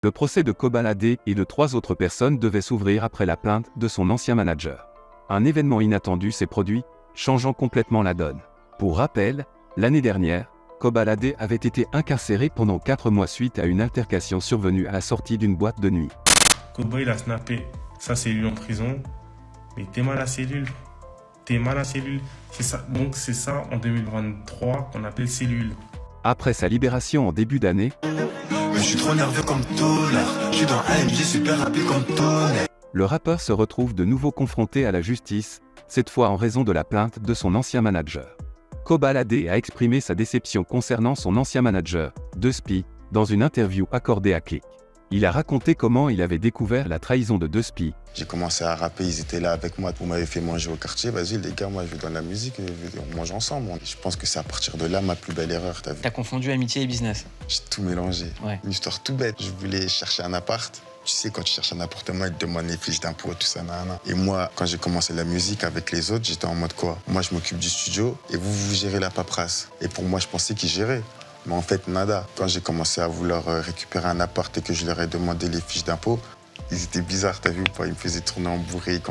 Le procès de Kobalade et de 3 autres personnes devait s'ouvrir après la plainte de son ancien manager. Un événement inattendu s'est produit, changeant complètement la donne. Pour rappel, l'année dernière, Kobalade avait été incarcéré pendant 4 mois suite à une altercation survenue à la sortie d'une boîte de nuit. Koba, il a snappé sa cellule en prison. Mais t'es mal à cellule. T'es mal à cellule. C'est ça. Donc c'est ça en 2023 qu'on appelle cellule. Après sa libération en début d'année, je suis trop nerveux comme Tolar. Je suis dans AMG super rapide comme tonnerre. Le rappeur se retrouve de nouveau confronté à la justice, cette fois en raison de la plainte de son ancien manager. Kobalade a exprimé sa déception concernant son ancien manager, 2Spy, dans une interview accordée à Click. Il a raconté comment il avait découvert la trahison de 2Spy. J'ai commencé à rapper, ils étaient là avec moi. Vous m'avez fait manger au quartier, vas-y les gars, moi je vais dans la musique, on mange ensemble. Je pense que c'est à partir de là ma plus belle erreur, t'as vu. T'as confondu amitié et business. J'ai tout mélangé. Ouais. Une histoire tout bête. Je voulais chercher un appart. Tu sais, quand tu cherches un appartement, ils te demandent les fiches d'impôt, tout ça, nanana. Et moi, quand j'ai commencé la musique avec les autres, j'étais en mode quoi? Moi, je m'occupe du studio et vous gérez la paperasse. Et pour moi, je pensais qu'ils géraient. Mais en fait, nada. Quand j'ai commencé à vouloir récupérer un appart et que je leur ai demandé les fiches d'impôt, ils étaient bizarres, t'as vu ou pas? Ils me faisaient tourner en bourrique.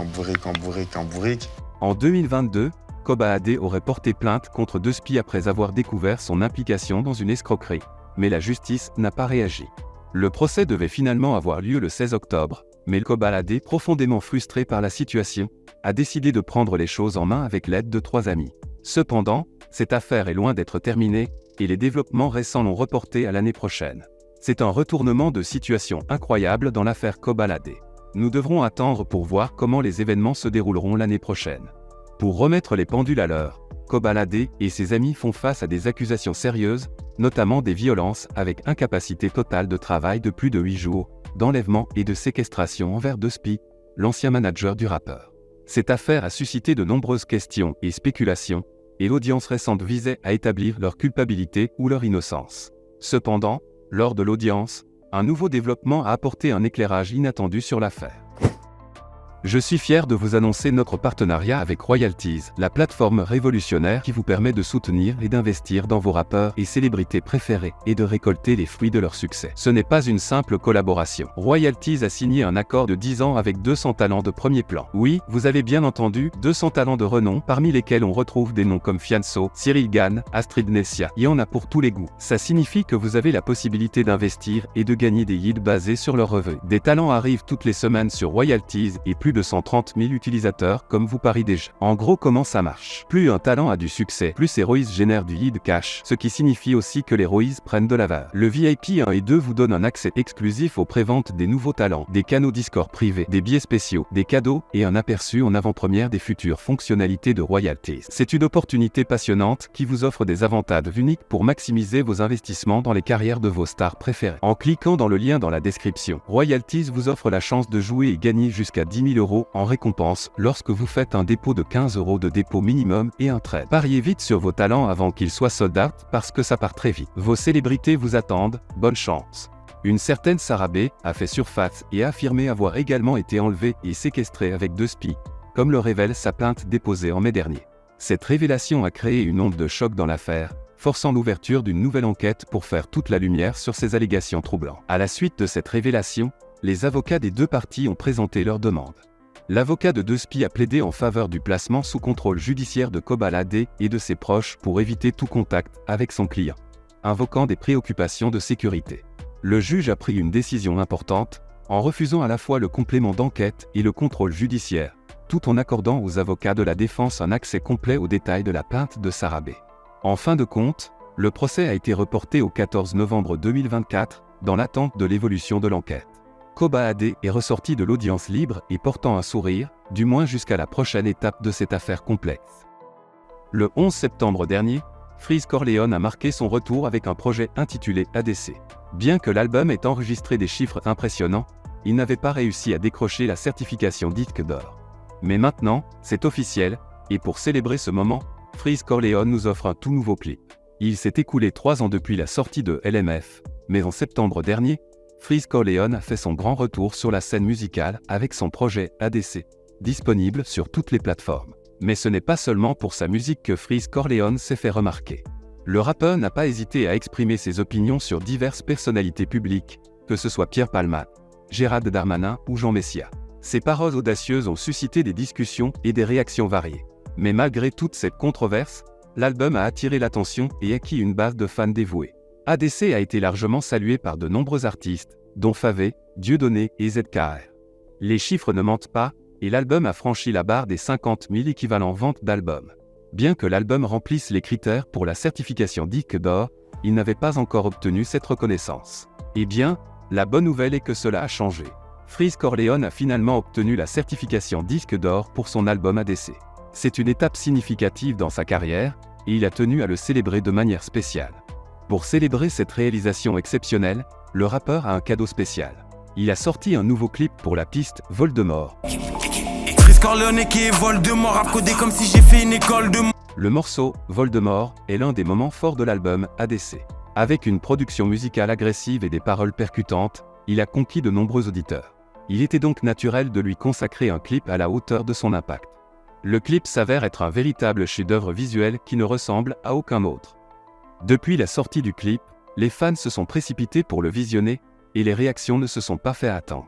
En 2022, Kobalade aurait porté plainte contre 2Spy après avoir découvert son implication dans une escroquerie. Mais la justice n'a pas réagi. Le procès devait finalement avoir lieu le 16 octobre, mais Kobalade, profondément frustré par la situation, a décidé de prendre les choses en main avec l'aide de 3 amis. Cependant, cette affaire est loin d'être terminée, et les développements récents l'ont reporté à l'année prochaine. C'est un retournement de situation incroyable dans l'affaire Kobalade. Nous devrons attendre pour voir comment les événements se dérouleront l'année prochaine. Pour remettre les pendules à l'heure, Kobalade et ses amis font face à des accusations sérieuses, notamment des violences avec incapacité totale de travail de plus de 8 jours, d'enlèvement et de séquestration envers 2Spy, l'ancien manager du rappeur. Cette affaire a suscité de nombreuses questions et spéculations, et l'audience récente visait à établir leur culpabilité ou leur innocence. Cependant, lors de l'audience, un nouveau développement a apporté un éclairage inattendu sur l'affaire. Je suis fier de vous annoncer notre partenariat avec Royalties, la plateforme révolutionnaire qui vous permet de soutenir et d'investir dans vos rappeurs et célébrités préférés et de récolter les fruits de leur succès. Ce n'est pas une simple collaboration. Royalties a signé un accord de 10 ans avec 200 talents de premier plan. Oui, vous avez bien entendu, 200 talents de renom, parmi lesquels on retrouve des noms comme Fianso, Cyril Gann, Astrid Nessia. Il y en a pour tous les goûts. Ça signifie que vous avez la possibilité d'investir et de gagner des yields basés sur leurs revenus. Des talents arrivent toutes les semaines sur Royalties et plus de 130 000 utilisateurs comme vous pariez déjà. En gros, comment ça marche? Plus un talent a du succès, plus Heroes génère du yield cash, ce qui signifie aussi que les Heroes prennent de la valeur. Le VIP 1 et 2 vous donne un accès exclusif aux préventes des nouveaux talents, des canaux Discord privés, des billets spéciaux, des cadeaux et un aperçu en avant-première des futures fonctionnalités de Royalties. C'est une opportunité passionnante qui vous offre des avantages uniques pour maximiser vos investissements dans les carrières de vos stars préférées. En cliquant dans le lien dans la description, Royalties vous offre la chance de jouer et gagner jusqu'à 10 000 € en récompense lorsque vous faites un dépôt de 15 € de dépôt minimum et un trade. Pariez vite sur vos talents avant qu'ils soient sold out parce que ça part très vite. Vos célébrités vous attendent, bonne chance. Une certaine Sarah B a fait surface et a affirmé avoir également été enlevée et séquestrée avec 2Spy, comme le révèle sa plainte déposée en mai dernier. Cette révélation a créé une onde de choc dans l'affaire, forçant l'ouverture d'une nouvelle enquête pour faire toute la lumière sur ces allégations troublantes. À la suite de cette révélation, les avocats des 2 parties ont présenté leurs demandes. L'avocat de 2Spy a plaidé en faveur du placement sous contrôle judiciaire de Kobalade et de ses proches pour éviter tout contact avec son client, invoquant des préoccupations de sécurité. Le juge a pris une décision importante, en refusant à la fois le complément d'enquête et le contrôle judiciaire, tout en accordant aux avocats de la défense un accès complet aux détails de la plainte de Sarah B. En fin de compte, le procès a été reporté au 14 novembre 2024, dans l'attente de l'évolution de l'enquête. Kobalade est ressorti de l'audience libre et portant un sourire, du moins jusqu'à la prochaine étape de cette affaire complexe. Le 11 septembre dernier, Freeze Corleone a marqué son retour avec un projet intitulé ADC. Bien que l'album ait enregistré des chiffres impressionnants, il n'avait pas réussi à décrocher la certification disque d'or. Mais maintenant, c'est officiel, et pour célébrer ce moment, Freeze Corleone nous offre un tout nouveau clip. Il s'est écoulé 3 ans depuis la sortie de LMF, mais en septembre dernier, Freeze Corleone a fait son grand retour sur la scène musicale avec son projet ADC, disponible sur toutes les plateformes. Mais ce n'est pas seulement pour sa musique que Freeze Corleone s'est fait remarquer. Le rappeur n'a pas hésité à exprimer ses opinions sur diverses personnalités publiques, que ce soit Pierre Palmade, Gérald Darmanin ou Jean Messia. Ces paroles audacieuses ont suscité des discussions et des réactions variées. Mais malgré toute cette controverse, l'album a attiré l'attention et acquis une base de fans dévoués. ADC a été largement salué par de nombreux artistes, dont Favé, Dieudonné et ZKR. Les chiffres ne mentent pas, et l'album a franchi la barre des 50 000 équivalents ventes d'albums. Bien que l'album remplisse les critères pour la certification disque d'or, il n'avait pas encore obtenu cette reconnaissance. Eh bien, la bonne nouvelle est que cela a changé. Freeze Corleone a finalement obtenu la certification disque d'or pour son album ADC. C'est une étape significative dans sa carrière, et il a tenu à le célébrer de manière spéciale. Pour célébrer cette réalisation exceptionnelle, le rappeur a un cadeau spécial. Il a sorti un nouveau clip pour la piste Voldemort. Freeze Corleone qui est Voldemort, rap codé comme si j'ai fait une école de... Le morceau Voldemort est l'un des moments forts de l'album ADC. Avec une production musicale agressive et des paroles percutantes, il a conquis de nombreux auditeurs. Il était donc naturel de lui consacrer un clip à la hauteur de son impact. Le clip s'avère être un véritable chef-d'œuvre visuel qui ne ressemble à aucun autre. Depuis la sortie du clip, les fans se sont précipités pour le visionner, et les réactions ne se sont pas fait attendre.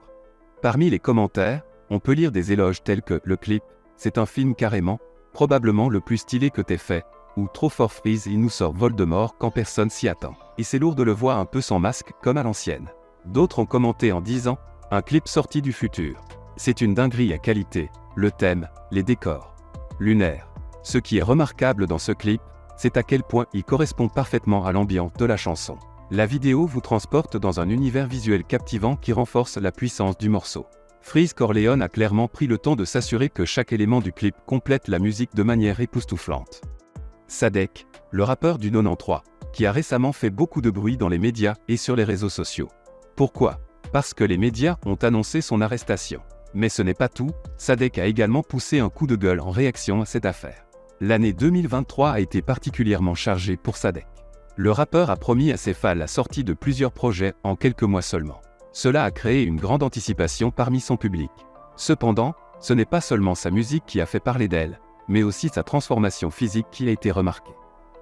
Parmi les commentaires, on peut lire des éloges tels que « Le clip, c'est un film carrément, probablement le plus stylé que t'aies fait » ou « Trop fort Freeze, il nous sort Voldemort quand personne s'y attend. Et c'est lourd de le voir un peu sans masque comme à l'ancienne. » D'autres ont commenté en disant « Un clip sorti du futur. C'est une dinguerie à qualité, le thème, les décors. Lunaire. » Ce qui est remarquable dans ce clip, c'est à quel point il correspond parfaitement à l'ambiance de la chanson. La vidéo vous transporte dans un univers visuel captivant qui renforce la puissance du morceau. Freeze Corleone a clairement pris le temps de s'assurer que chaque élément du clip complète la musique de manière époustouflante. Sadek, le rappeur du 93, qui a récemment fait beaucoup de bruit dans les médias et sur les réseaux sociaux. Pourquoi ? Parce que les médias ont annoncé son arrestation. Mais ce n'est pas tout, Sadek a également poussé un coup de gueule en réaction à cette affaire. L'année 2023 a été particulièrement chargée pour Sadek. Le rappeur a promis à ses fans la sortie de plusieurs projets en quelques mois seulement. Cela a créé une grande anticipation parmi son public. Cependant, ce n'est pas seulement sa musique qui a fait parler d'elle, mais aussi sa transformation physique qui a été remarquée.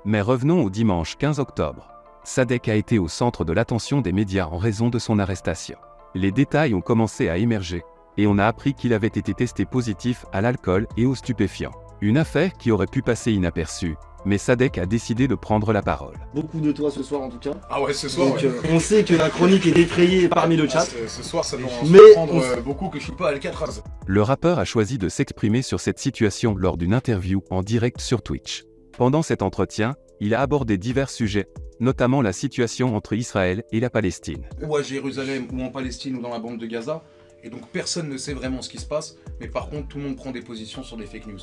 Mais revenons au dimanche 15 octobre. Sadek a été au centre de l'attention des médias en raison de son arrestation. Les détails ont commencé à émerger, et on a appris qu'il avait été testé positif à l'alcool et aux stupéfiants. Une affaire qui aurait pu passer inaperçue, mais Sadek a décidé de prendre la parole. Beaucoup de toi ce soir en tout cas. Ah ouais, ce soir, Donc, ouais. on sait que la chronique est défrayée parmi le chat. Ce soir, ça doit en Mais surprendre beaucoup que je suis pas à Alcatraz. Le rappeur a choisi de s'exprimer sur cette situation lors d'une interview en direct sur Twitch. Pendant cet entretien, il a abordé divers sujets, notamment la situation entre Israël et la Palestine. Ou à Jérusalem, ou en Palestine, ou dans la bande de Gaza. Et donc personne ne sait vraiment ce qui se passe, mais par contre tout le monde prend des positions sur des fake news.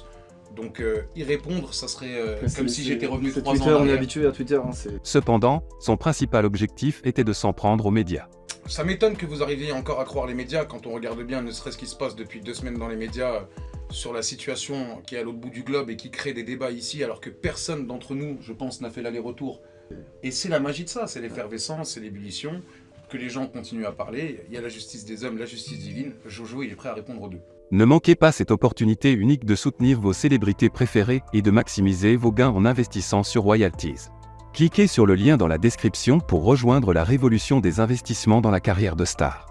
Donc y répondre, ça serait comme si j'étais revenu 3 ans en Twitter, on est arrière. habitué à Twitter. Hein, Cependant, son principal objectif était de s'en prendre aux médias. Ça m'étonne que vous arriviez encore à croire les médias quand on regarde bien ne serait-ce qui se passe depuis 2 semaines dans les médias sur la situation qui est à l'autre bout du globe et qui crée des débats ici alors que personne d'entre nous, je pense, n'a fait l'aller-retour. Et c'est la magie de ça, c'est l'effervescence, c'est l'ébullition, que les gens continuent à parler. Il y a la justice des hommes, la justice divine. Jojo, il est prêt à répondre aux deux. Ne manquez pas cette opportunité unique de soutenir vos célébrités préférées et de maximiser vos gains en investissant sur Royalties. Cliquez sur le lien dans la description pour rejoindre la révolution des investissements dans la carrière de star.